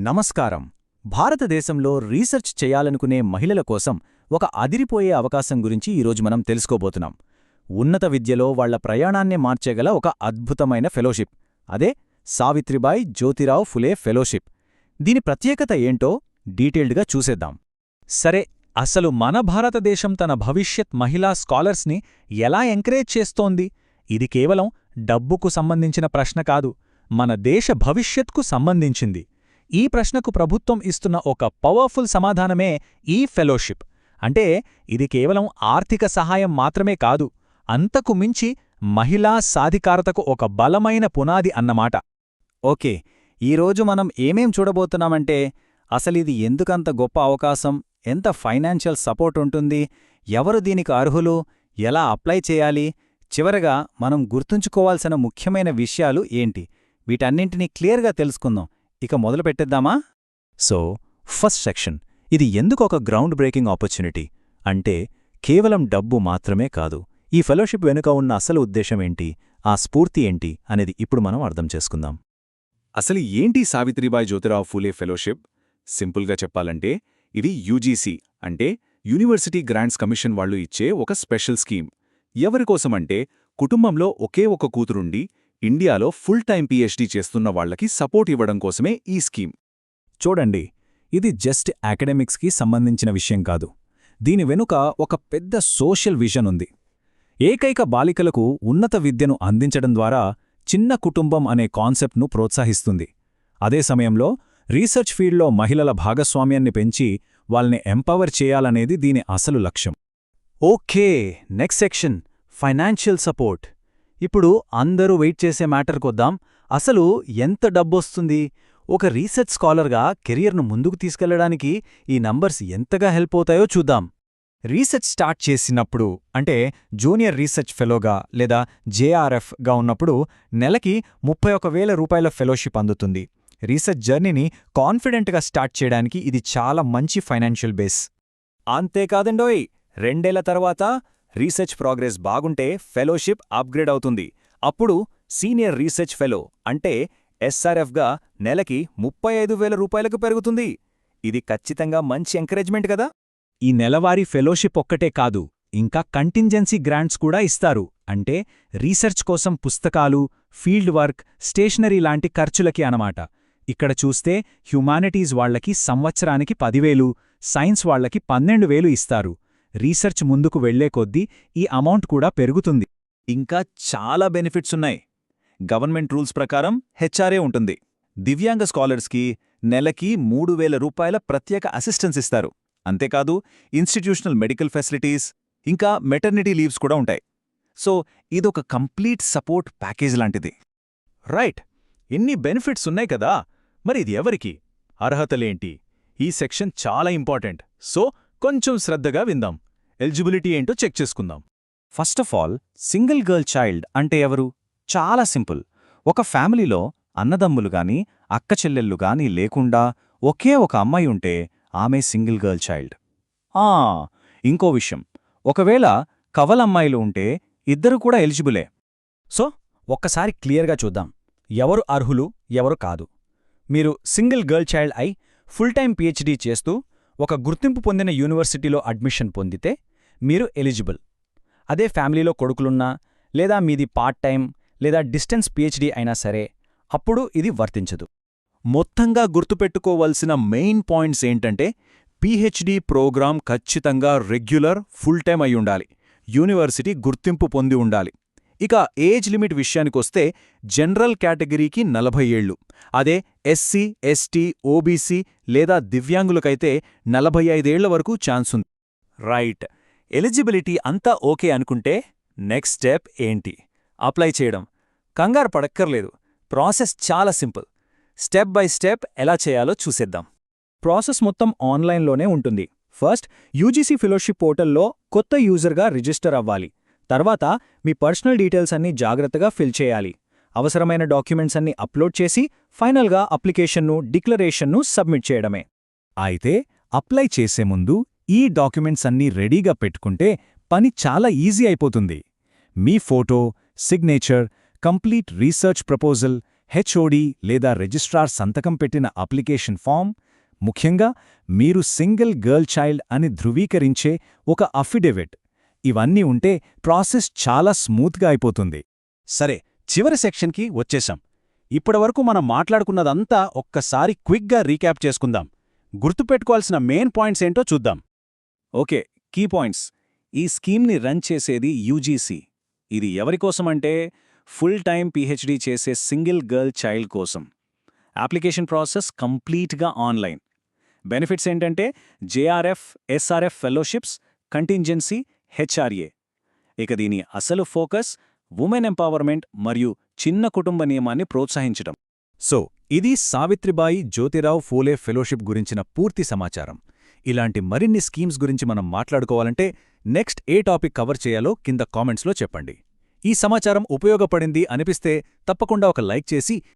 నమస్కారం. భారతదేశంలో రీసెర్చ్ చేయాలనుకునే మహిళల కోసం ఒక అదిరిపోయే అవకాశం గురించి ఈరోజు మనం తెలుసుకోబోతున్నాం. ఉన్నత విద్యలో వాళ్ల ప్రయాణాన్నే మార్చేగల ఒక అద్భుతమైన ఫెలోషిప్. అదే సావిత్రిబాయి జ్యోతిరావు ఫులే ఫెలోషిప్. దీని ప్రత్యేకత ఏంటో డీటెయిల్డ్గా చూసేద్దాం. సరే, అసలు మన భారతదేశం తన భవిష్యత్ మహిళా స్కాలర్స్ని ఎలా ఎంకరేజ్ చేస్తోంది? ఇది కేవలం డబ్బుకు సంబంధించిన ప్రశ్న కాదు, మన దేశ భవిష్యత్కు సంబంధించింది. ఈ ప్రశ్నకు ప్రభుత్వం ఇస్తున్న ఒక పవర్ఫుల్ సమాధానమే ఈ ఫెలోషిప్. అంటే ఇది కేవలం ఆర్థిక సహాయం మాత్రమే కాదు, అంతకు మించి మహిళా సాధికారతకు ఒక బలమైన పునాది అన్నమాట. ఓకే, ఈరోజు మనం ఏమేం చూడబోతున్నామంటే అసలిది ఎందుకంత గొప్ప అవకాశం, ఎంత ఫైనాన్షియల్ సపోర్ట్ ఉంటుంది, ఎవరు దీనికి అర్హులు, ఎలా అప్లై చేయాలి, చివరగా మనం గుర్తుంచుకోవాల్సిన ముఖ్యమైన విషయాలు ఏంటి, వీటన్నింటినీ క్లియర్గా తెలుసుకుందాం. ఇక మొదలు పెట్టేద్దామా? సో ఫస్ట్ సెక్షన్, ఇది ఎందుకు ఒక గ్రౌండ్ బ్రేకింగ్ ఆపర్చునిటీ అంటే కేవలం డబ్బు మాత్రమే కాదు, ఈ ఫెలోషిప్ వెనుక ఉన్న అసలు ఉద్దేశమేంటి, ఆ స్ఫూర్తి ఏంటి అనేది ఇప్పుడు మనం అర్థం చేసుకుందాం. అసలు ఏంటి సావిత్రిబాయి జ్యోతిరావు ఫూలే ఫెలోషిప్? సింపుల్గా చెప్పాలంటే ఇది యూజీసీ అంటే యూనివర్సిటీ గ్రాంట్స్ కమిషన్ వాళ్లు ఇచ్చే ఒక స్పెషల్ స్కీమ్. ఎవరికోసమంటే కుటుంబంలో ఒకే ఒక కూతురుండి ఇండియాలో ఫుల్ టైం పీహెచ్డీ చేస్తున్న వాళ్లకి సపోర్ట్ ఇవ్వడం కోసమే ఈ స్కీమ్. చూడండి, ఇది జస్ట్ అకాడమిక్స్కి సంబంధించిన విషయం కాదు, దీని వెనుక ఒక పెద్ద సోషల్ విజన్ ఉంది. ఏకైక బాలికలకు ఉన్నత విద్యను అందించడం ద్వారా చిన్న కుటుంబం అనే కాన్సెప్ట్ను ప్రోత్సహిస్తుంది. అదే సమయంలో రీసెర్చ్ ఫీల్డ్లో మహిళల భాగస్వామ్యాన్ని పెంచి వాళ్ళని ఎంపవర్ చేయాలనేది దీని అసలు లక్ష్యం. Okay, next section, financial support. ఇప్పుడు అందరూ వెయిట్ చేసే మ్యాటర్కొద్దాం. అసలు ఎంత డబ్బొస్తుంది? ఒక రీసెర్చ్ స్కాలర్గా కెరియర్ను ముందుకు తీసుకెళ్లడానికి ఈ నంబర్స్ ఎంతగా హెల్ప్ అవుతాయో చూద్దాం. రీసెర్చ్ స్టార్ట్ చేసినప్పుడు, అంటే జూనియర్ రీసెర్చ్ ఫెలోగా లేదా జేఆర్ఎఫ్గా ఉన్నప్పుడు నెలకి 31,000 రూపాయల ఫెలోషిప్ అందుతుంది. రీసెర్చ్ జర్నీని కాన్ఫిడెంట్గా స్టార్ట్ చేయడానికి ఇది చాలా మంచి ఫైనాన్షియల్ బేస్. అంతేకాదండోయ్, 2 ఏళ్ల తర్వాత రీసెర్చ్ ప్రోగ్రెస్ బాగుంటే ఫెలోషిప్ అప్గ్రేడ్ అవుతుంది. అప్పుడు సీనియర్ రీసెర్చ్ ఫెలో అంటే ఎస్ఆర్ఎఫ్గా నెలకి 35,000 రూపాయలకు పెరుగుతుంది. ఇది ఖచ్చితంగా మంచి ఎంకరేజ్మెంట్ కదా. ఈ నెలవారీ ఫెలోషిప్ ఒక్కటే కాదు, ఇంకా కంటింజెన్సీ గ్రాంట్స్ కూడా ఇస్తారు. అంటే రీసెర్చ్ కోసం పుస్తకాలు, ఫీల్డ్ వర్క్, స్టేషనరీ లాంటి ఖర్చులకి అనమాట. ఇక్కడ చూస్తే హ్యుమానిటీస్ వాళ్లకి సంవత్సరానికి 10,000, సైన్స్ వాళ్లకి 12,000 ఇస్తారు. రీసెర్చ్ ముందుకు వెళ్లే కొద్దీ ఈ అమౌంట్ కూడా పెరుగుతుంది. ఇంకా చాలా బెనిఫిట్స్ ఉన్నాయి. గవర్నమెంట్ రూల్స్ ప్రకారం హెచ్ఆర్ఏ ఉంటుంది. దివ్యాంగ స్కాలర్స్కి నెలకి 3,000 రూపాయల ప్రత్యేక అసిస్టెన్స్ ఇస్తారు. అంతేకాదు ఇన్స్టిట్యూషనల్ మెడికల్ ఫెసిలిటీస్, ఇంకా మెటర్నిటీ లీవ్స్ కూడా ఉంటాయి. సో ఇదొక కంప్లీట్ సపోర్ట్ ప్యాకేజ్ లాంటిది. రైట్, ఇన్ని బెనిఫిట్స్ ఉన్నాయి కదా, మరి ఇది ఎవరికి? అర్హతలేంటి? ఈ సెక్షన్ చాలా ఇంపార్టెంట్. సో కొంచెం శ్రద్ధగా విందాం. ఎలిజిబిలిటీ ఏంటో చెక్ చేసుకుందాం. First of all, single girl child అంటే ఎవరు? చాలా సింపుల్. ఒక ఫ్యామిలీలో అన్నదమ్ములు గాని అక్క చెల్లెళ్ళు గాని లేకుండా ఒకే ఒక అమ్మాయి ఉంటే ఆమె సింగిల్ గర్ల్ చైల్డ్. ఇంకో విషయం, ఒకవేళ కవలమ్మాయిలు ఉంటే ఇద్దరు కూడా ఎలిజిబులే. సో ఒక్కసారి క్లియర్గా చూద్దాం, ఎవరు అర్హులు, ఎవరు కాదు. మీరు సింగిల్ గర్ల్ చైల్డ్ అయి ఫుల్ టైం పీహెచ్డీ చేస్తూ ఒక గుర్తింపు పొందిన యూనివర్సిటీలో అడ్మిషన్ పొందితే మీరు ఎలిజిబుల్. అదే ఫ్యామిలీలో కొడుకులున్నా, లేదా మీది పార్ట్ టైం లేదా డిస్టెన్స్ పీహెచ్డీ అయినా సరే, అప్పుడు ఇది వర్తించదు. మొత్తంగా గుర్తుపెట్టుకోవలసిన మెయిన్ పాయింట్స్ ఏంటంటే, పీహెచ్డీ ప్రోగ్రాం ఖచ్చితంగా రెగ్యులర్ ఫుల్ టైం అయి ఉండాలి, యూనివర్సిటీ గుర్తింపు పొంది ఉండాలి. ఇక ఏజ్ లిమిట్ విషయానికొస్తే జనరల్ కేటగిరీకి 40 ఏళ్లు, అదే ఎస్సీ, ఎస్టీ, ఓబీసీ లేదా దివ్యాంగులకైతే 45 ఏళ్ల వరకు ఛాన్స్ ఉంది. రైట్, ఎలిజిబిలిటీ అంతా ఓకే అనుకుంటే నెక్స్ట్ స్టెప్ ఏంటి? అప్లై చేయడం. కంగారు పడక్కర్లేదు, ప్రాసెస్ చాలా సింపుల్. స్టెప్ బై స్టెప్ ఎలా చేయాలో చూసేద్దాం. ప్రాసెస్ మొత్తం ఆన్లైన్లోనే ఉంటుంది. ఫస్ట్ యూజీసీ ఫెలోషిప్ పోర్టల్లో కొత్త యూజర్గా రిజిస్టర్ అవ్వాలి. తర్వాత మీ పర్సనల్ డీటెయిల్స్ అన్నీ జాగ్రత్తగా ఫిల్ చేయాలి. అవసరమైన డాక్యుమెంట్స్ అన్నీ అప్లోడ్ చేసి ఫైనల్గా అప్లికేషన్ను, డిక్లరేషన్ను సబ్మిట్ చేయడమే. అయితే అప్లై చేసే ముందు ఈ డాక్యుమెంట్స్ అన్నీ రెడీగా పెట్టుకుంటే పని చాలా ఈజీ అయిపోతుంది. మీ photo, signature, complete research proposal, HOD లేదా రిజిస్ట్రార్ సంతకం పెట్టిన అప్లికేషన్ ఫామ్, ముఖ్యంగా మీరు సింగిల్ గర్ల్ చైల్డ్ అని ధృవీకరించే ఒక అఫిడవిట్, ఇవన్నీ ఉంటే ప్రాసెస్ చాలా స్మూత్గా అయిపోతుంది. సరే, చివరి సెక్షన్కి వచ్చేశాం. ఇప్పటివరకు మనం మాట్లాడుకున్నదంతా ఒక్కసారి క్విక్గా రీక్యాప్ చేసుకుందాం. గుర్తుపెట్టుకోవాల్సిన మెయిన్ పాయింట్స్ ఏంటో చూద్దాం. Okay, key points. ఈ స్కీమ్ని రన్ చేసేది యూజీసీ. ఇది ఎవరికోసమంటే ఫుల్ టైం పీహెచ్డీ చేసే సింగిల్ గర్ల్ చైల్డ్ కోసం. అప్లికేషన్ ప్రాసెస్ కంప్లీట్గా ఆన్లైన్. బెనిఫిట్స్ ఏంటంటే JRF, SRF fellowships, contingency, HRA. ఇక దీని అసలు ఫోకస్ ఉమెన్ ఎంపవర్మెంట్ మరియు చిన్న కుటుంబ నియమాన్ని ప్రోత్సహించడం. సో ఇది సావిత్రిబాయి జ్యోతిరావు ఫూలే ఫెలోషిప్ గురించిన పూర్తి సమాచారం. ఇలాంటి మరిన్ని స్కీమ్స్ గురించి మనం మాట్లాడుకోవాలంటే నెక్స్ట్ ఏ టాపిక్ కవర్ చేయాలో కింద కామెంట్స్లో చెప్పండి. ఈ సమాచారం ఉపయోగపడింది అనిపిస్తే తప్పకుండా ఒక లైక్ చేసి